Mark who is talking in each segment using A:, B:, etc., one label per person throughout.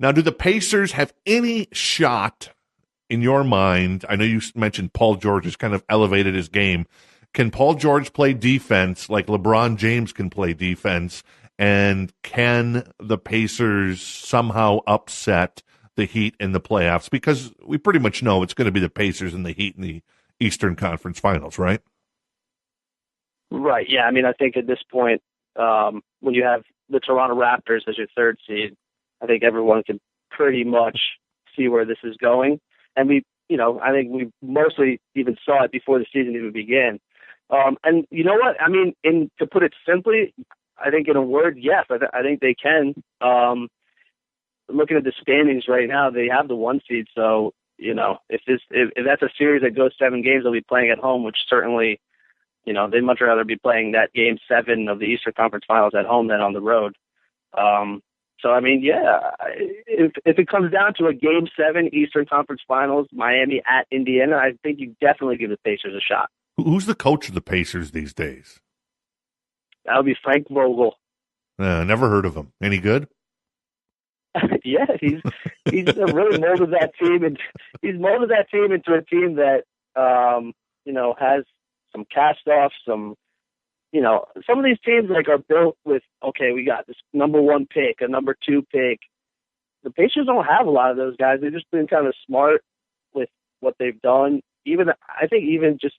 A: Now, do the Pacers have any shot in your mind? I know you mentioned Paul George has kind of elevated his game. Can Paul George play defense like LeBron James can play defense? And can the Pacers somehow upset the Heat in the playoffs? Because we pretty much know it's going to be the Pacers and the Heat in the Eastern Conference Finals, right?
B: Right, yeah. I mean, I think at this point, when you have the Toronto Raptors as your third seed, I think everyone can pretty much see where this is going. And I think we mostly even saw it before the season even began. And you know what? I mean, to put it simply, I think in a word, yes, I think they can. Looking at the standings right now, they have the 1 seed. So, if that's a series that goes 7 games, they'll be playing at home, which certainly, they'd much rather be playing that game 7 of the Eastern Conference Finals at home than on the road. So, I mean, yeah, if it comes down to a Game 7 Eastern Conference Finals, Miami at Indiana, I think you definitely give the Pacers a shot.
A: Who's the coach of the Pacers these days?
B: That would be Frank Vogel.
A: Never heard of him. Any good?
B: Yeah, he's really molded that team, and he's molded that team into a team that has some cast-offs, some of these teams are built with, okay, we got this number 1 pick, a number 2 pick. The Pacers don't have a lot of those guys. They've just been kind of smart with what they've done. I think even just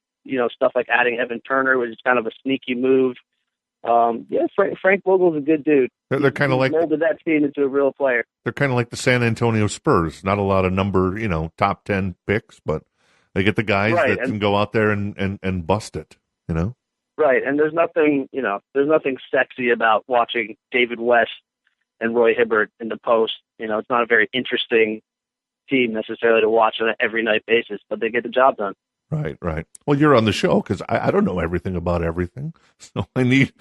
B: stuff like adding Evan Turner, which is kind of a sneaky move. Frank Vogel's a good dude.
A: They're kind of like
B: molded that team into a real player.
A: They're kind of like the San Antonio Spurs. Not a lot of number, top 10 picks, but they get the guys that can go out there and bust it.
B: Right, and there's nothing sexy about watching David West and Roy Hibbert in the post. It's not a very interesting team necessarily to watch on an every night basis, but they get the job done.
A: Right. Well, you're on the show because I don't know everything about everything, so I need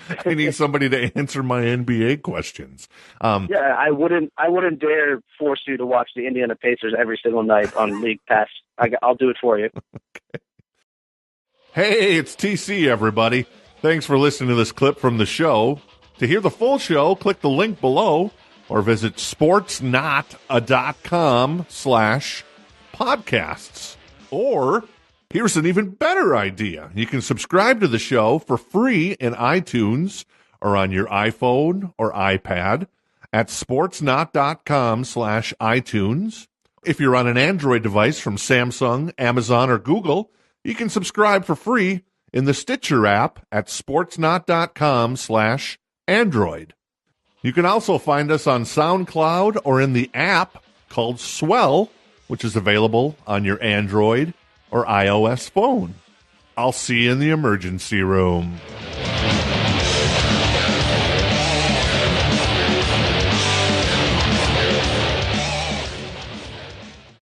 A: somebody to answer my NBA questions.
B: Yeah, I wouldn't dare force you to watch the Indiana Pacers every single night on League Pass. I'll do it for you.
A: Okay. Hey, it's TC, everybody. Thanks for listening to this clip from the show. To hear the full show, click the link below or visit sportsnot.com/podcasts. Or here's an even better idea. You can subscribe to the show for free in iTunes or on your iPhone or iPad at sportsnot.com/iTunes. If you're on an Android device from Samsung, Amazon, or Google, you can subscribe for free in the Stitcher app at sportsnot.com/Android. You can also find us on SoundCloud or in the app called Swell, which is available on your Android or iOS phone. I'll see you in the emergency room.